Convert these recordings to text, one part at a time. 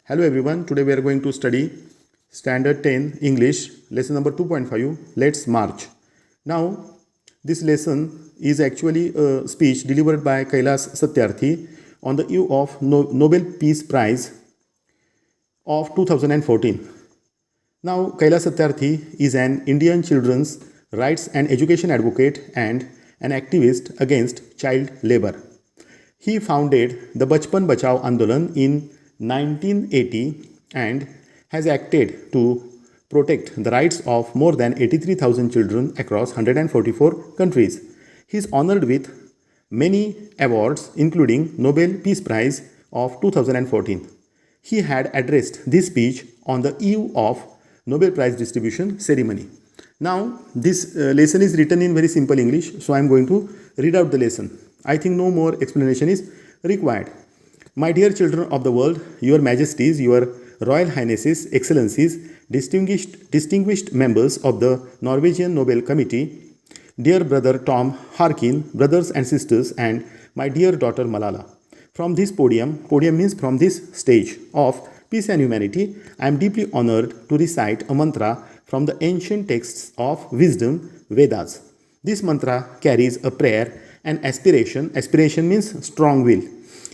Hello everyone, today we are going to study Standard 10 English, lesson number 2.5, Let's March. Now, this lesson is actually a speech delivered by Kailas Satyarthi on the eve of Nobel Peace Prize of 2014. Now, Kailas Satyarthi is an Indian children's rights and education advocate and an activist against child labor. He founded the Bachpan Bachao Andolan in 1980 and has acted to protect the rights of more than 83,000 children across 144 countries. He is honored with many awards including Nobel Peace Prize of 2014. He had addressed this speech on the eve of Nobel Prize distribution ceremony. Now, this lesson is written in very simple English, so I am going to read out the lesson. I think no more explanation is required. My dear children of the world, your majesties, your royal highnesses, excellencies, distinguished members of the Norwegian Nobel Committee, dear brother Tom Harkin, brothers and sisters, and my dear daughter Malala. From this podium means from this stage of peace and humanity, I am deeply honored to recite a mantra from the ancient texts of wisdom, Vedas. This mantra carries a prayer and aspiration. Aspiration means strong will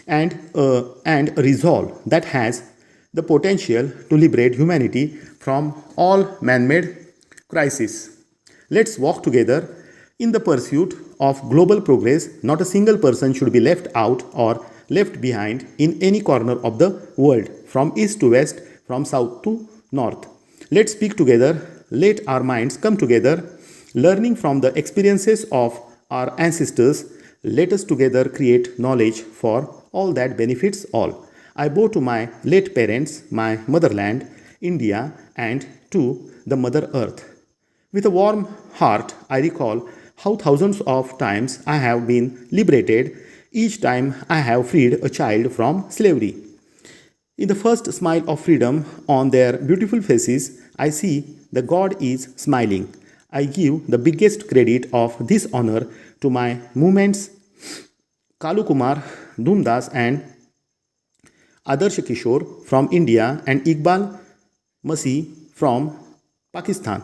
and a resolve that has the potential to liberate humanity from all man-made crises. Let's walk together in the pursuit of global progress. Not a single person should be left out or left behind in any corner of the world, from east to west, from south to north. Let's speak together. Let our minds come together, learning from the experiences of our ancestors. Let us together create knowledge for all that benefits all. I bow to my late parents, my motherland, India, and to the Mother Earth. With a warm heart, I recall how thousands of times I have been liberated, each time I have freed a child from slavery. In the first smile of freedom on their beautiful faces, I see the God is smiling. I give the biggest credit of this honor to my movements, Kalu Kumar, Dhumdas and Adarsh Kishore from India and Iqbal Masih from Pakistan,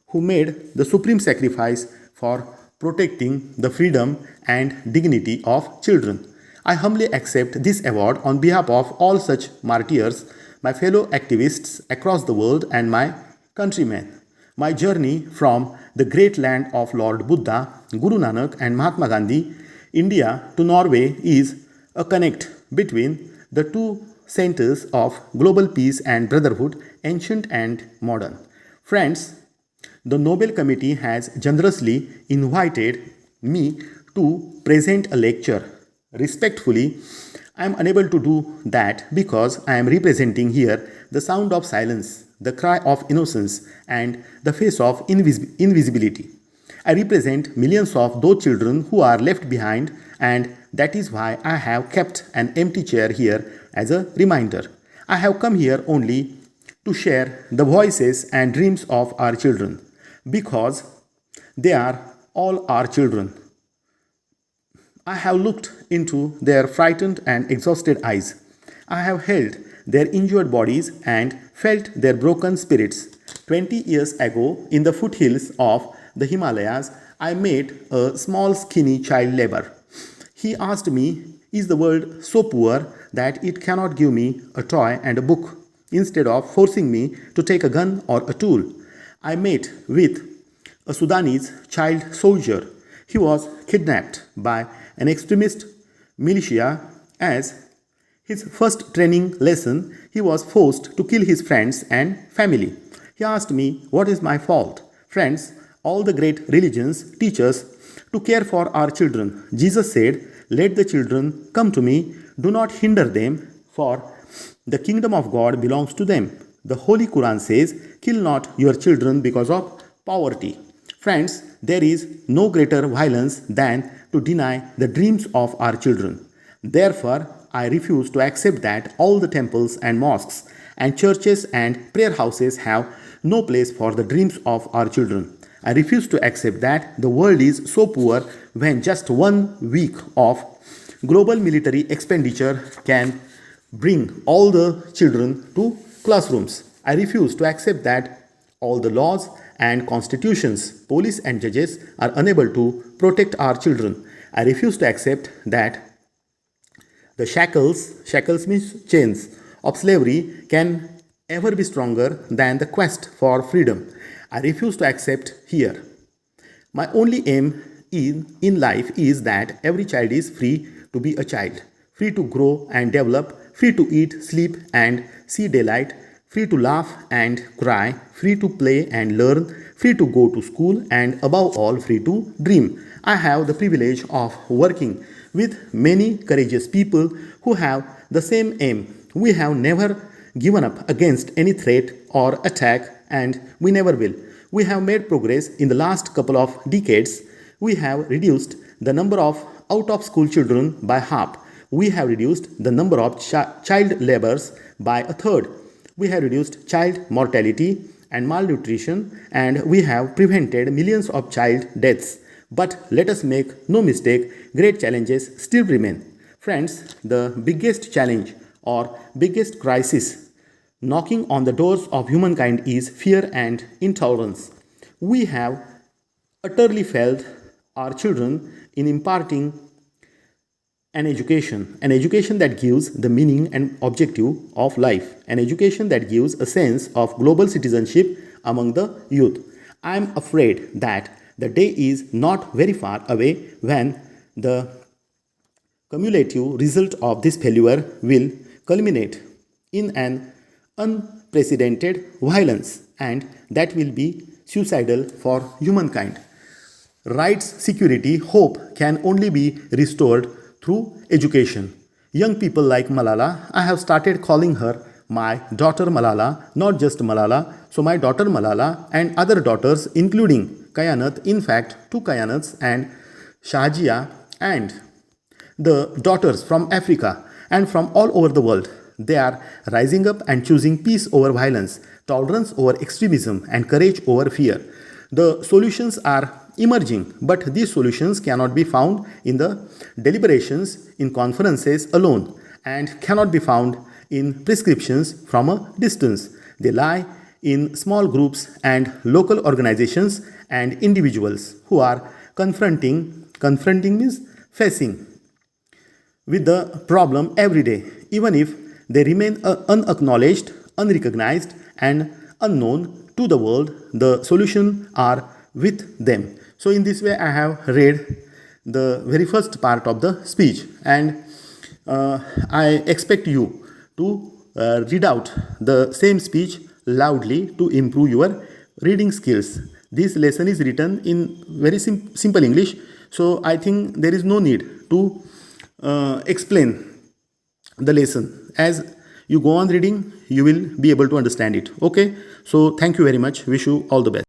who made the supreme sacrifice for protecting the freedom and dignity of children. I humbly accept this award on behalf of all such martyrs, my fellow activists across the world and my countrymen. My journey from the great land of Lord Buddha, Guru Nanak and Mahatma Gandhi, India to Norway is a connect between the two centers of global peace and brotherhood, ancient and modern. Friends, the Nobel Committee has generously invited me to present a lecture. Respectfully, I am unable to do that because I am representing here the sound of silence, the cry of innocence, and the face of invisibility. I represent millions of those children who are left behind, and that is why I have kept an empty chair here as a reminder. I have come here only to share the voices and dreams of our children, because they are all our children. I have looked into their frightened and exhausted eyes. I have held their injured bodies and felt their broken spirits. 20 years ago, in the foothills of the Himalayas, I met a small skinny child laborer. He asked me, is the world so poor that it cannot give me a toy and a book instead of forcing me to take a gun or a tool? I met with a Sudanese child soldier. He was kidnapped by an extremist militia. As his first training lesson, he was forced to kill his friends and family. He asked me, what is my fault? Friends, all the great religions teach us to care for our children. Jesus said, let the children come to me, do not hinder them, for the kingdom of God belongs to them. The Holy Quran says, kill not your children because of poverty. Friends, there is no greater violence than to deny the dreams of our children. Therefore, I refuse to accept that all the temples and mosques and churches and prayer houses have no place for the dreams of our children. I refuse to accept that the world is so poor when just 1 week of global military expenditure can bring all the children to classrooms. I refuse to accept that all the laws and constitutions, police and judges are unable to protect our children. I refuse to accept that the shackles means chains, of slavery can ever be stronger than the quest for freedom. I refuse to accept here. My only aim in life is that every child is free to be a child, free to grow and develop, free to eat, sleep and see daylight, free to laugh and cry, free to play and learn, free to go to school, and above all, free to dream. I have the privilege of working with many courageous people who have the same aim. We have never given up against any threat or attack, and we never will. We have made progress in the last couple of decades. We have reduced the number of out-of-school children by half. We have reduced the number of child laborers by a third. We have reduced child mortality and malnutrition, and we have prevented millions of child deaths. But let us make no mistake, great challenges still remain. Friends, the biggest challenge or biggest crisis knocking on the doors of humankind is fear and intolerance. We have utterly failed our children in imparting an education that gives the meaning and objective of life, an education that gives a sense of global citizenship among the youth. I am afraid that the day is not very far away when the cumulative result of this failure will culminate in an unprecedented violence, and that will be suicidal for humankind. Rights, security, hope can only be restored through education. Young people like Malala, I have started calling her my daughter Malala, not just Malala. So my daughter Malala and other daughters, including Kayanat, in fact, two Kayanats and Shahjia, and the daughters from Africa and from all over the world, they are rising up and choosing peace over violence, tolerance over extremism, and courage over fear. The solutions are emerging, but these solutions cannot be found in the deliberations in conferences alone and cannot be found in prescriptions from a distance. They lie in small groups and local organizations and individuals who are confronting means facing with the problem every day, even if they remain unacknowledged, unrecognized, and unknown to the world. The solutions are with them. So in this way, I have read the very first part of the speech, and I expect you to read out the same speech loudly to improve your reading skills. This lesson is written in very simple English, so I think there is no need to explain the lesson. As you go on reading, you will be able to understand it. Okay, so thank you very much. Wish you all the best.